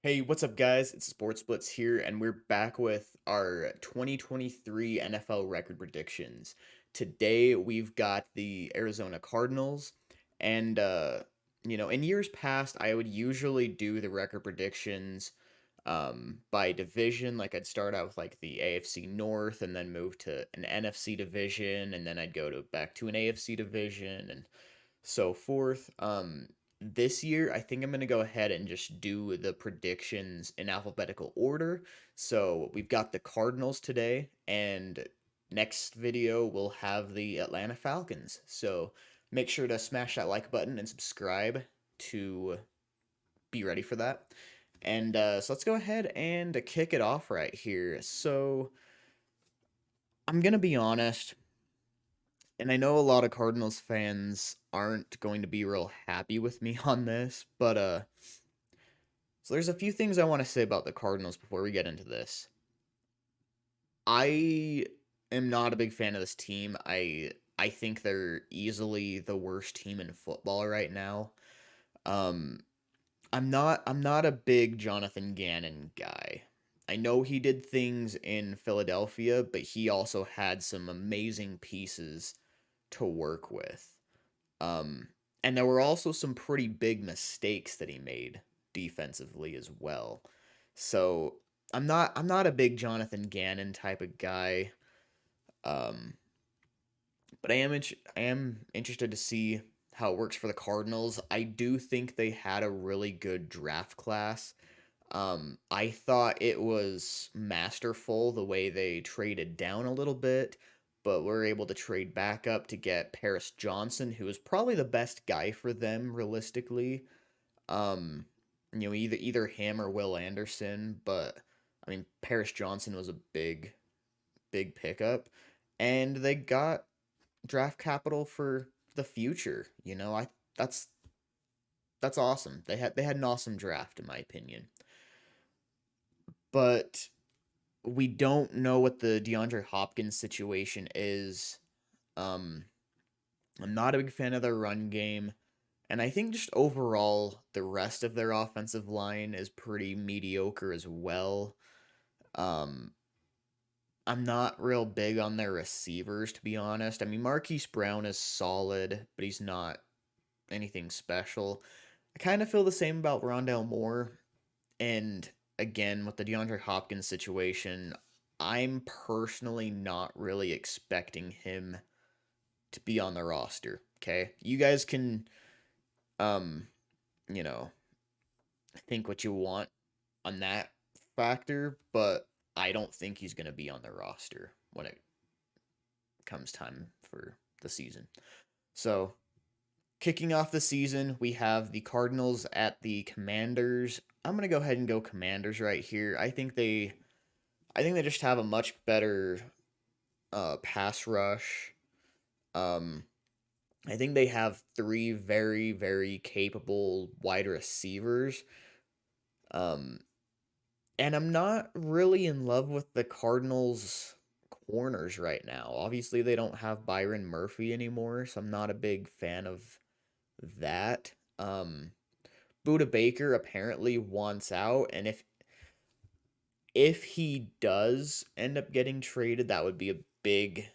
Hey, what's up, guys? It's Sports Blitz here, and we're back with our 2023 NFL record predictions. Today, we've got the Arizona Cardinals, and in years past, I would usually do the record predictions by division. Like, I'd start out with like the AFC North, and then move to an NFC division, and then I'd go to back to an AFC division, and so forth. This year, I think I'm going to go ahead and just do the predictions in alphabetical order. So we've got the Cardinals today, and next video we'll have the Atlanta Falcons. So make sure to smash that like button and subscribe to be ready for that. And so let's go ahead and kick it off right here. So I'm going to be honest, and I know a lot of Cardinals fans aren't going to be real happy with me on this, but so there's a few things I want to say about the Cardinals before we get into this. I am not a big fan of this team. I think they're easily the worst team in football right now. Um I'm not a big Jonathan Gannon guy. I know he did things in Philadelphia, but he also had some amazing pieces to work with. Um, and there were also some pretty big mistakes that he made defensively as well. So I'm not a big Jonathan Gannon type of guy. Um, but I am interested to see how it works for the Cardinals. I do think they had a really good draft class. I thought it was masterful the way they traded down a little bit, but were able to trade back up to get Paris Johnson, who is probably the best guy for them realistically. Um, either him or Will Anderson, but I mean Paris Johnson was a big pickup, and they got draft capital for the future. That's that's awesome. They had an awesome draft in my opinion, but we don't know what the DeAndre Hopkins situation is. Um, I'm not a big fan of their run game, and I think just overall the rest of their offensive line is pretty mediocre as well. Um, I'm not real big on their receivers, to be honest. I mean, Marquise Brown is solid, but he's not anything special. I kind of feel the same about Rondale Moore. And again, with the DeAndre Hopkins situation, I'm personally not really expecting him to be on the roster. Okay. You guys can, um, you know, think what you want on that factor, but I don't think he's going to be on the roster when it comes time for the season. So, kicking off the season, we have the Cardinals at the Commanders. I'm going to go ahead and go Commanders right here. I think they just have a much better pass rush. Um, I think they have three very, very capable wide receivers. Um, and I'm not really in love with the Cardinals corners right now. Obviously, they don't have Byron Murphy anymore, so I'm not a big fan of that. Buda Baker apparently wants out, and if he does end up getting traded, that would be a big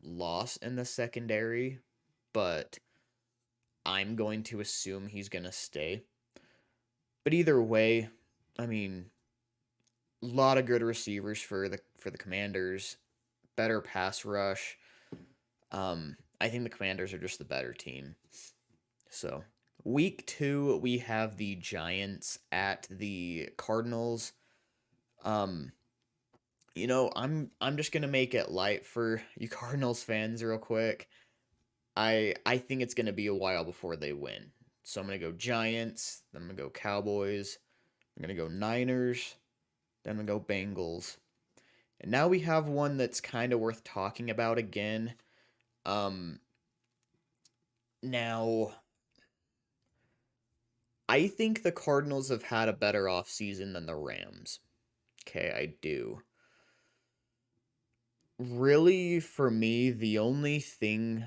loss in the secondary, but I'm going to assume he's going to stay. But either way, I mean, a lot of good receivers for the Commanders, better pass rush. I think the Commanders are just the better team. So, week 2 we have the Giants at the Cardinals. Um I'm just going to make it light for you Cardinals fans real quick. I think it's gonna be a while before they win. So I'm gonna go Giants, then I'm gonna go Cowboys, I'm gonna go Niners, then I'm gonna go Bengals. And now we have one that's kind of worth talking about again. Um Now I think the Cardinals have had a better offseason than the Rams. Okay, I do. Really, for me, the only thing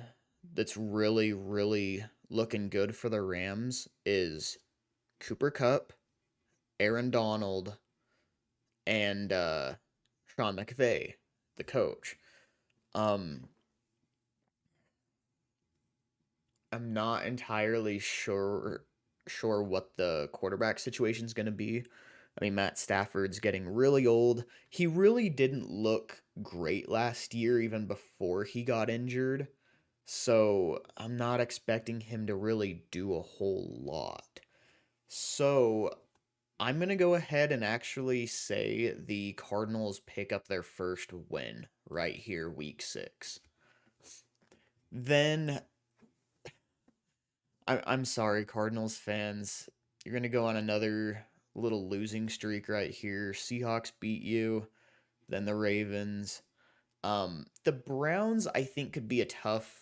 that's really, really looking good for the Rams is Cooper Cup Aaron Donald, and Sean McVay, the coach. Um, I'm not entirely sure what the quarterback situation is going to be. I mean, Matt Stafford's getting really old. He really didn't look great last year, even before he got injured. So I'm not expecting him to really do a whole lot. So I'm going to go ahead and actually say the Cardinals pick up their first win right here, week 6. Then, I'm sorry, Cardinals fans. You're going to go on another little losing streak right here. Seahawks beat you, then the Ravens. The Browns, I think, could be a tough,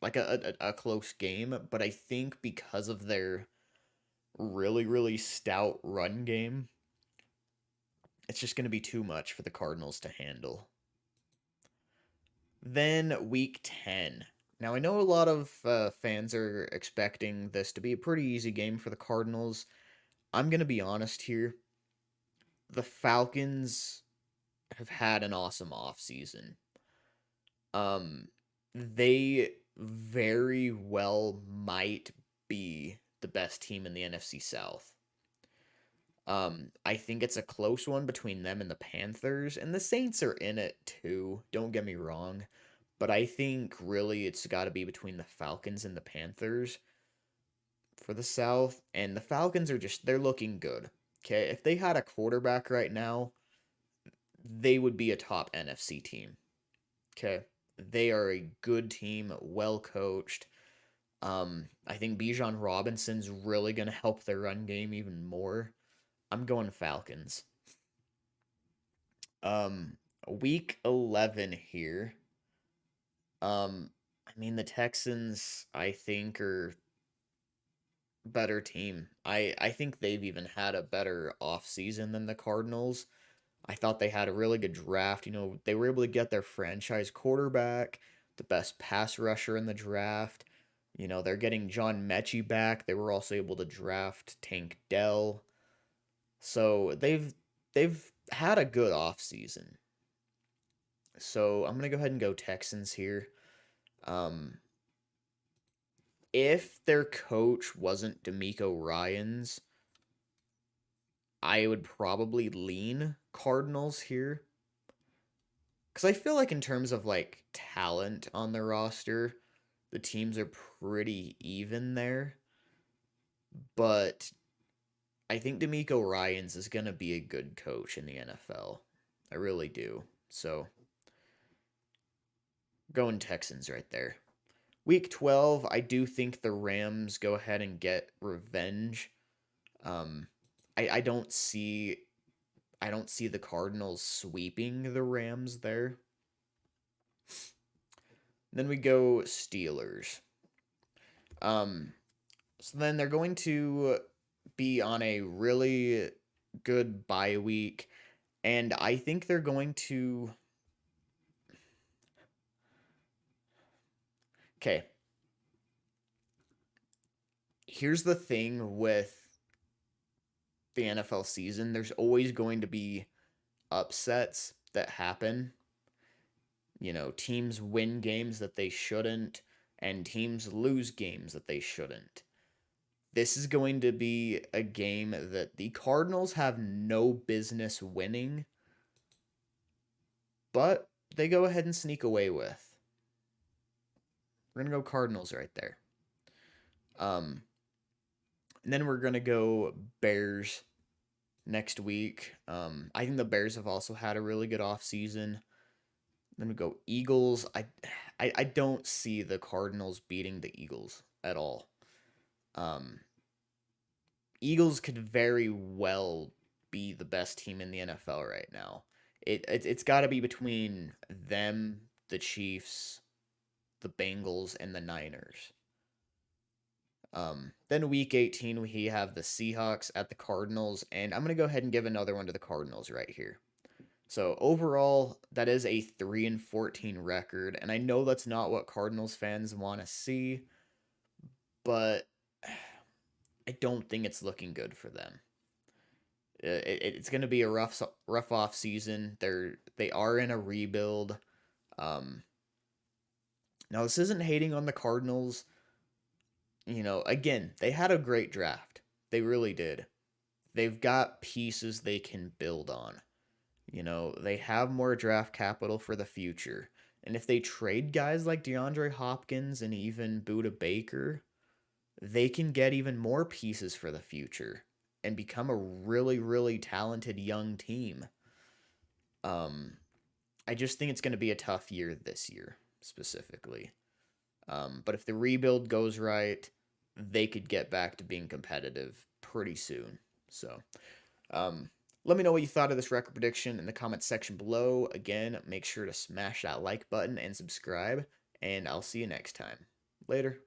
like a close game, but I think because of their really, really stout run game, it's just going to be too much for the Cardinals to handle. Then week 10. Now, I know a lot of fans are expecting this to be a pretty easy game for the Cardinals. I'm going to be honest here. The Falcons have had an awesome offseason. Um, they very well might be the best team in the NFC South. I think it's a close one between them and the Panthers, and the Saints are in it too. Don't get me wrong, but I think really it's got to be between the Falcons and the Panthers for the South, and the Falcons are just they're looking good. Okay, if they had a quarterback right now, they would be a top NFC team. Okay, they are a good team, well coached. I think Bijan Robinson's really gonna help their run game even more. I'm going Falcons. Um, week 11 here. I mean the Texans I think are better team. I think they've even had a better offseason than the Cardinals. I thought they had a really good draft. You know, they were able to get their franchise quarterback, the best pass rusher in the draft. You know, they're getting John Mechie back. They were also able to draft Tank Dell. So they've had a good offseason. So I'm gonna go ahead and go Texans here. Um, if their coach wasn't D'Amico Ryans, I would probably lean Cardinals here. Because I feel like in terms of like talent on the roster, the teams are pretty even there. But I think D'Amico Ryans is gonna be a good coach in the NFL. I really do. So going Texans right there. Week 12, I do think the Rams go ahead and get revenge. Um, I I don't see the Cardinals sweeping the Rams there. Then we go Steelers. Um, so then they're going to be on a really good bye week, and I think they're going to. Okay, here's the thing with the NFL season: there's always going to be upsets that happen. You know, teams win games that they shouldn't, and teams lose games that they shouldn't. This is going to be a game that the Cardinals have no business winning, but they go ahead and sneak away with. We're going to go Cardinals right there. Um, and then we're going to go Bears next week. I think the Bears have also had a really good offseason. Then we go Eagles. I don't see the Cardinals beating the Eagles at all. Um, Eagles could very well be the best team in the NFL right now. It's got to be between them, the Chiefs, the Bengals, and the Niners. Then week 18 we have the Seahawks at the Cardinals, and I'm gonna go ahead and give another one to the Cardinals right here. So overall, that is a 3-14 record, and I know that's not what Cardinals fans want to see, but I don't think it's looking good for them. It's going to be a rough off season. They are in a rebuild. Um, Now this isn't hating on the Cardinals. Again, they had a great draft. They really did. They've got pieces they can build on. They have more draft capital for the future. And if they trade guys like DeAndre Hopkins and even Buda Baker, they can get even more pieces for the future and become a really, really talented young team. Um, I just think it's going to be a tough year this year, specifically. But if the rebuild goes right, they could get back to being competitive pretty soon. So, um, let me know what you thought of this record prediction in the comments section below. Again, make sure to smash that like button and subscribe, and I'll see you next time. Later.